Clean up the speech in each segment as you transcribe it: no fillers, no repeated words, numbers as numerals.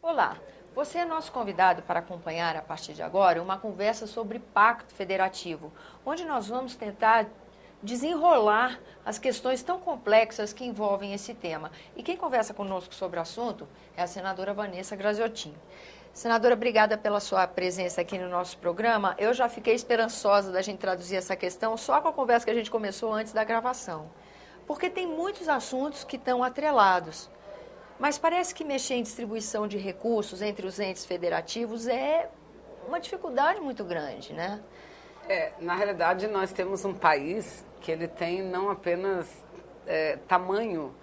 Olá, você é nosso convidado para acompanhar a partir de agora uma conversa sobre pacto federativo, onde nós vamos tentar desenrolar as questões tão complexas que envolvem esse tema. E quem conversa conosco sobre o assunto é a senadora Vanessa Graziotin. Senadora, obrigada pela sua presença aqui no nosso programa. Eu já fiquei esperançosa da gente traduzir essa questão só com a conversa que a gente começou antes da gravação. Porque tem muitos assuntos que estão atrelados. Mas parece que mexer em distribuição de recursos entre os entes federativos é uma dificuldade muito grande, né? Na realidade, nós temos um país que ele tem não apenas tamanho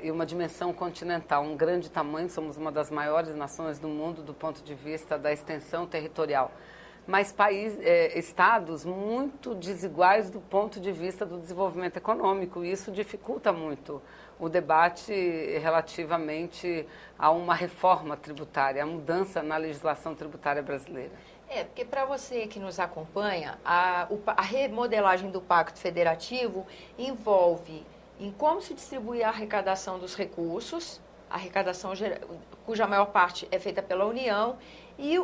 e uma dimensão continental, um grande tamanho, somos uma das maiores nações do mundo do ponto de vista da extensão territorial, mas estados muito desiguais do ponto de vista do desenvolvimento econômico, e isso dificulta muito o debate relativamente a uma reforma tributária, a mudança na legislação tributária brasileira. Porque para você que nos acompanha, a remodelagem do Pacto Federativo envolve em como se distribui a arrecadação dos recursos, a arrecadação cuja maior parte é feita pela União, e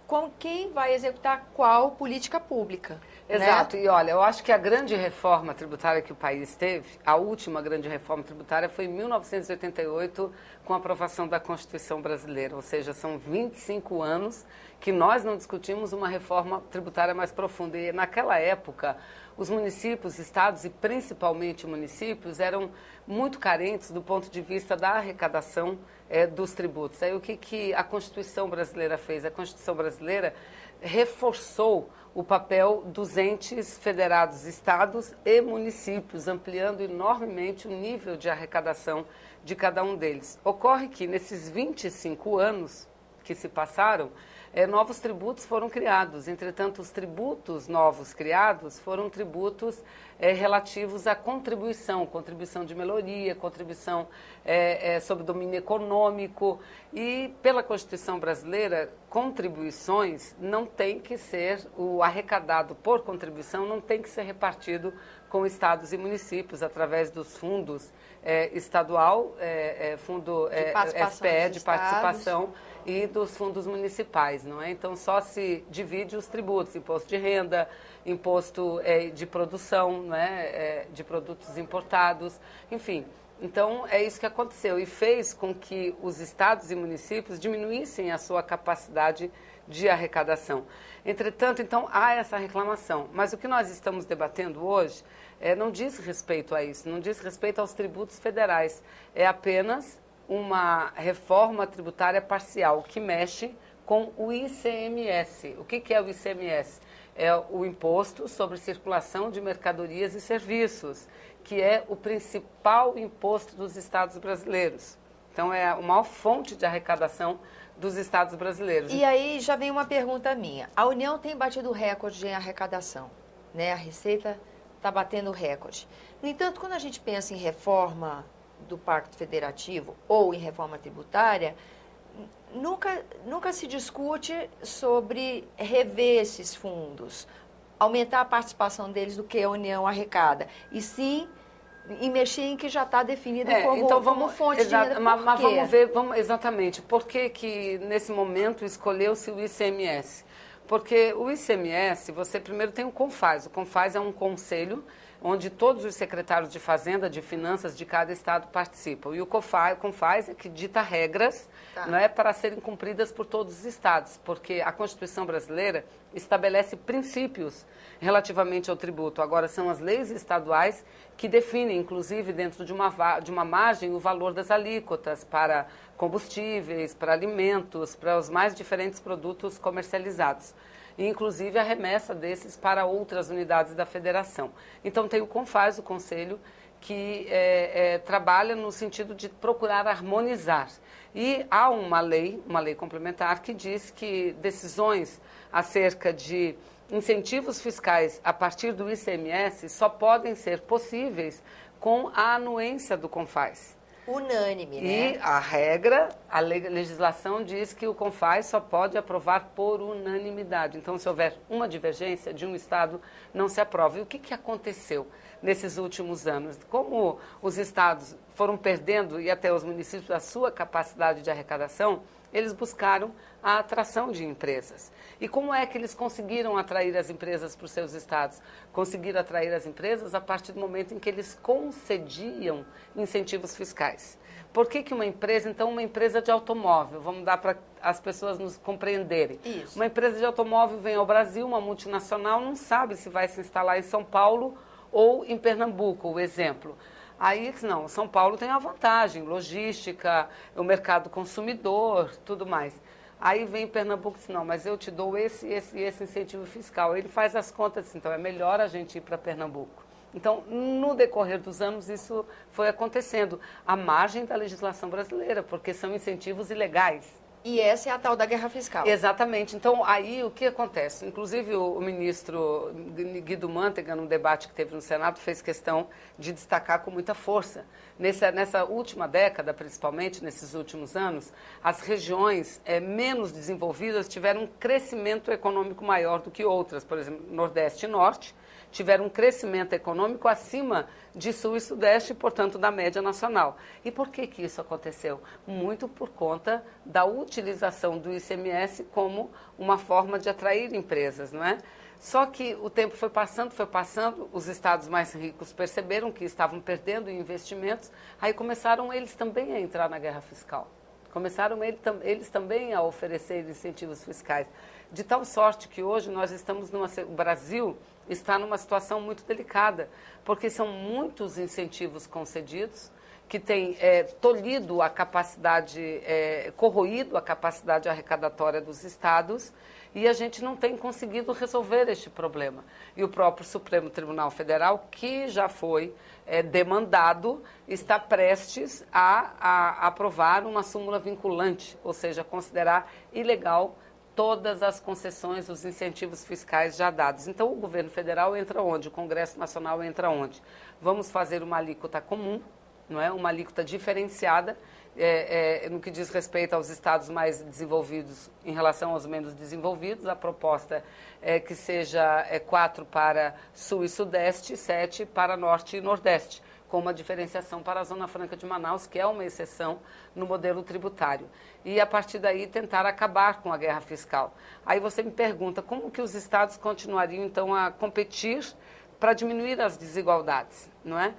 com quem vai executar qual política pública. Exato, né? E olha, eu acho que a grande reforma tributária que o país teve, a última grande reforma tributária foi em 1988, com a aprovação da Constituição Brasileira, ou seja, são 25 anos que nós não discutimos uma reforma tributária mais profunda. E naquela época, os municípios, estados e principalmente municípios eram muito carentes do ponto de vista da arrecadação dos tributos. Aí o que a Constituição Brasileira fez? A Constituição Brasileira reforçou o papel dos entes federados, estados e municípios, ampliando enormemente o nível de arrecadação de cada um deles. Ocorre que nesses 25 anos que se passaram, novos tributos foram criados. Entretanto, os tributos novos criados foram tributos relativos à contribuição de melhoria, contribuição sobre domínio econômico. E, pela Constituição Brasileira, contribuições não tem que ser, o arrecadado por contribuição não tem que ser repartido com estados e municípios através dos fundos estadual, fundo FPE de participação e dos fundos municipais, não é? Então só se divide os tributos, imposto de renda, imposto de produção, não é? De produtos importados, enfim. Então é isso que aconteceu e fez com que os estados e municípios diminuíssem a sua capacidade de arrecadação. Entretanto, então há essa reclamação, mas o que nós estamos debatendo hoje não diz respeito a isso, não diz respeito aos tributos federais, é apenas uma reforma tributária parcial que mexe com o ICMS. O que é o ICMS? É o Imposto sobre Circulação de Mercadorias e Serviços, que é o principal imposto dos estados brasileiros. Então, é a maior fonte de arrecadação dos estados brasileiros. E aí já vem uma pergunta minha. A União tem batido recorde em arrecadação, né? A Receita está batendo recorde. No entanto, quando a gente pensa em reforma do Pacto Federativo ou em reforma tributária, nunca se discute sobre rever esses fundos, aumentar a participação deles do que a União arrecada, e sim em mexer em que já está definido como fonte de renda. Mas vamos ver, exatamente, por que nesse momento escolheu-se o ICMS? Porque o ICMS, você primeiro tem o CONFAZ. O CONFAZ é um conselho onde todos os secretários de Fazenda, de Finanças de cada estado participam. E o CONFAZ é que dita regras não é, para serem cumpridas por todos os estados, porque a Constituição brasileira estabelece princípios relativamente ao tributo. Agora, são as leis estaduais que definem, inclusive, dentro de uma margem, o valor das alíquotas para combustíveis, para alimentos, para os mais diferentes produtos comercializados. E, inclusive, a remessa desses para outras unidades da federação. Então, tem o CONFAZ, o Conselho, que trabalha no sentido de procurar harmonizar. E há uma lei complementar, que diz que decisões acerca de incentivos fiscais a partir do ICMS só podem ser possíveis com a anuência do CONFAZ. Unânime, né? E a legislação diz que o CONFAZ só pode aprovar por unanimidade. Então, se houver uma divergência de um estado, não se aprova. E o que aconteceu? nesses últimos anos. Como os estados foram perdendo, e até os municípios, a sua capacidade de arrecadação, eles buscaram a atração de empresas. E como é que eles conseguiram atrair as empresas para os seus estados? Conseguiram atrair as empresas a partir do momento em que eles concediam incentivos fiscais. Por que uma empresa, então, uma empresa de automóvel, vamos dar para as pessoas nos compreenderem. Isso. Uma empresa de automóvel vem ao Brasil, uma multinacional, não sabe se vai se instalar em São Paulo ou em Pernambuco, o exemplo. Aí, não, São Paulo tem a vantagem, logística, o mercado consumidor, tudo mais. Aí vem Pernambuco e diz, não, mas eu te dou esse incentivo fiscal. Ele faz as contas, então é melhor a gente ir para Pernambuco. Então, no decorrer dos anos, isso foi acontecendo, à margem da legislação brasileira, porque são incentivos ilegais. E essa é a tal da guerra fiscal. Exatamente. Então, aí o que acontece? Inclusive, o ministro Guido Mantega, num debate que teve no Senado, fez questão de destacar com muita força. Nessa última década, principalmente, nesses últimos anos, as regiões menos desenvolvidas tiveram um crescimento econômico maior do que outras. Por exemplo, Nordeste e Norte tiveram um crescimento econômico acima de Sul e Sudeste, portanto, da média nacional. E por que isso aconteceu? Muito por conta da utilização do ICMS como uma forma de atrair empresas, não é? Só que o tempo foi passando, os estados mais ricos perceberam que estavam perdendo investimentos, aí começaram eles também a entrar na guerra fiscal. Começaram eles também a oferecer incentivos fiscais. De tal sorte que hoje nós estamos o Brasil está numa situação muito delicada, porque são muitos incentivos concedidos que têm tolhido a capacidade, corroído a capacidade arrecadatória dos estados, e a gente não tem conseguido resolver este problema. E o próprio Supremo Tribunal Federal, que já foi demandado, está prestes a aprovar uma súmula vinculante, ou seja, considerar ilegal todas as concessões, os incentivos fiscais já dados. Então, o governo federal entra onde? O Congresso Nacional entra onde? Vamos fazer uma alíquota comum, não é? Uma alíquota diferenciada, no que diz respeito aos estados mais desenvolvidos em relação aos menos desenvolvidos. A proposta é que seja 4 para Sul e Sudeste, 7 para Norte e Nordeste, com uma diferenciação para a Zona Franca de Manaus, que é uma exceção no modelo tributário. E, a partir daí, tentar acabar com a guerra fiscal. Aí você me pergunta, como que os estados continuariam, então, a competir para diminuir as desigualdades, não é?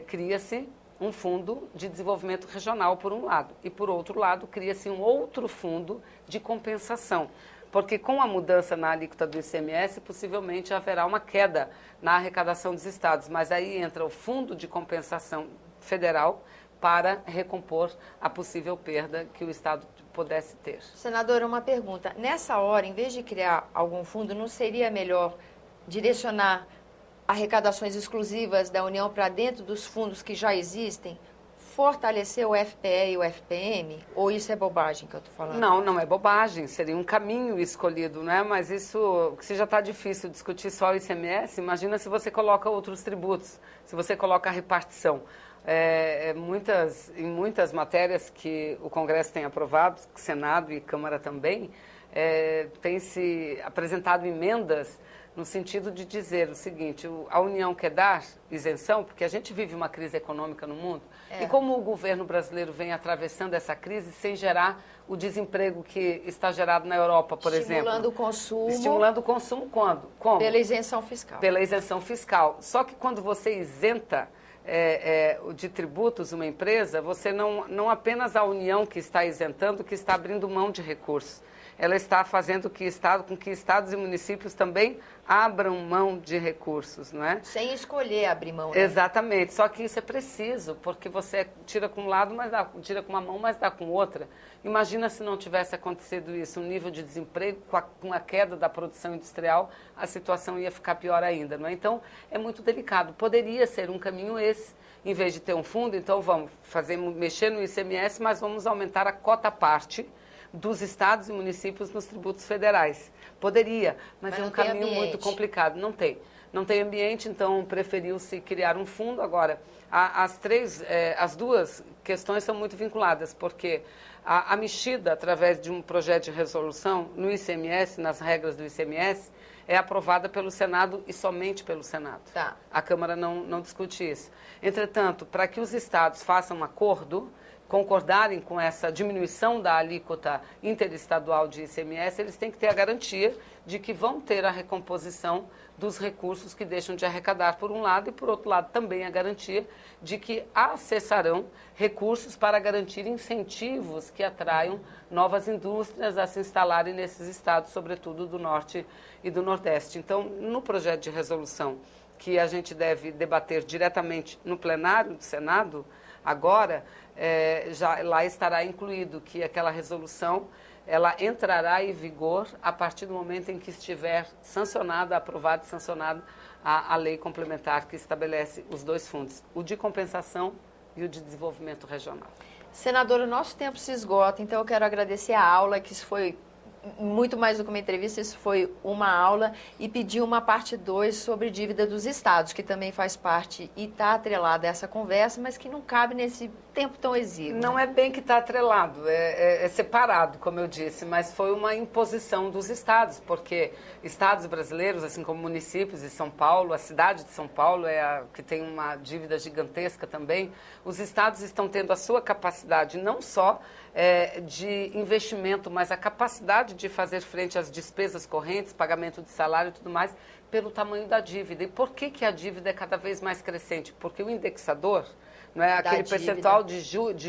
Cria-se um fundo de desenvolvimento regional, por um lado, e, por outro lado, cria-se um outro fundo de compensação. Porque com a mudança na alíquota do ICMS, possivelmente haverá uma queda na arrecadação dos estados, mas aí entra o Fundo de Compensação Federal para recompor a possível perda que o estado pudesse ter. Senadora, uma pergunta. Nessa hora, em vez de criar algum fundo, não seria melhor direcionar arrecadações exclusivas da União para dentro dos fundos que já existem? Fortalecer o FPE e o FPM? Ou isso é bobagem que eu estou falando? Não, não é bobagem, seria um caminho escolhido, né? Mas isso, se já está difícil discutir só o ICMS, imagina se você coloca outros tributos, se você coloca a repartição. Em muitas matérias que o Congresso tem aprovado, Senado e Câmara também, tem se apresentado emendas no sentido de dizer o seguinte: a União quer dar isenção, porque a gente vive uma crise econômica no mundo, e como o governo brasileiro vem atravessando essa crise sem gerar o desemprego que está gerado na Europa, por exemplo. Estimulando o consumo. Estimulando o consumo quando? Como? Pela isenção fiscal. Pela isenção fiscal. Só que quando você isenta de tributos uma empresa, você não apenas a União que está isentando, que está abrindo mão de recursos. Ela está fazendo com que estados e municípios também abram mão de recursos, não é? Sem escolher abrir mão, né? Exatamente, só que isso é preciso, porque você tira com um lado, mas tira com uma mão, mas dá com outra. Imagina se não tivesse acontecido isso, um nível de desemprego, com a queda da produção industrial, a situação ia ficar pior ainda, não é? Então, é muito delicado. Poderia ser um caminho esse, em vez de ter um fundo, então vamos mexer no ICMS, mas vamos aumentar a cota parte dos estados e municípios nos tributos federais. Poderia, mas é um caminho muito complicado. Não tem. Não tem ambiente, então preferiu-se criar um fundo. Agora, as duas questões são muito vinculadas, porque a mexida, através de um projeto de resolução no ICMS, nas regras do ICMS, é aprovada pelo Senado e somente pelo Senado. Tá. A Câmara não discute isso. Entretanto, para que os estados façam um acordo, concordarem com essa diminuição da alíquota interestadual de ICMS, eles têm que ter a garantia de que vão ter a recomposição dos recursos que deixam de arrecadar, por um lado, e, por outro lado, também a garantia de que acessarão recursos para garantir incentivos que atraiam novas indústrias a se instalarem nesses estados, sobretudo do Norte e do Nordeste. Então, no projeto de resolução que a gente deve debater diretamente no plenário do Senado, agora, já lá estará incluído que aquela resolução ela entrará em vigor a partir do momento em que estiver sancionada, aprovada e sancionada a lei complementar que estabelece os dois fundos, o de compensação e o de desenvolvimento regional. Senadora, o nosso tempo se esgota, então eu quero agradecer a aula, que isso foi muito mais do que uma entrevista, isso foi uma aula, e pedir uma parte 2 sobre dívida dos estados, que também faz parte e está atrelada a essa conversa, mas que não cabe nesse tempo tão exíguo. Não é bem que está atrelado, é separado, como eu disse, mas foi uma imposição dos estados, porque estados brasileiros, assim como municípios de São Paulo, a cidade de São Paulo é a que tem uma dívida gigantesca também, os estados estão tendo a sua capacidade não só de investimento, mas a capacidade de fazer frente às despesas correntes, pagamento de salário e tudo mais, pelo tamanho da dívida. E por que a dívida é cada vez mais crescente? Porque o indexador, não é, aquele percentual de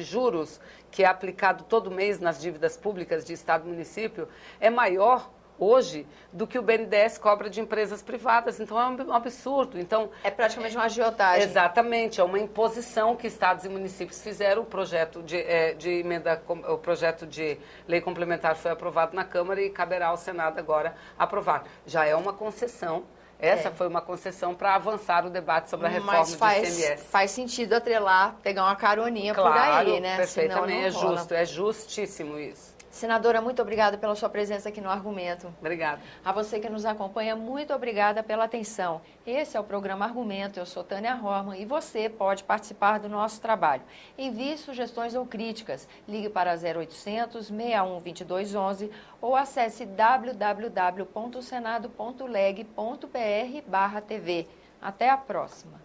juros que é aplicado todo mês nas dívidas públicas de Estado e município, é maior hoje do que o BNDES cobra de empresas privadas. Então, é um absurdo. Então, é praticamente uma agiotagem. Exatamente. É uma imposição que estados e municípios fizeram. O projeto de emenda, o projeto de lei complementar foi aprovado na Câmara e caberá ao Senado agora aprovar. Já é uma concessão. Essa foi uma concessão para avançar o debate sobre a reforma do ICMS. Faz sentido atrelar, pegar uma caroninha por aí, né? Perfeitamente, justo, é justíssimo isso. Senadora, muito obrigada pela sua presença aqui no Argumento. Obrigada. A você que nos acompanha, muito obrigada pela atenção. Esse é o programa Argumento, eu sou Tânia Horman e você pode participar do nosso trabalho. Envie sugestões ou críticas, ligue para 0800 61 2211 ou acesse www.senado.leg.br/TV. Até a próxima.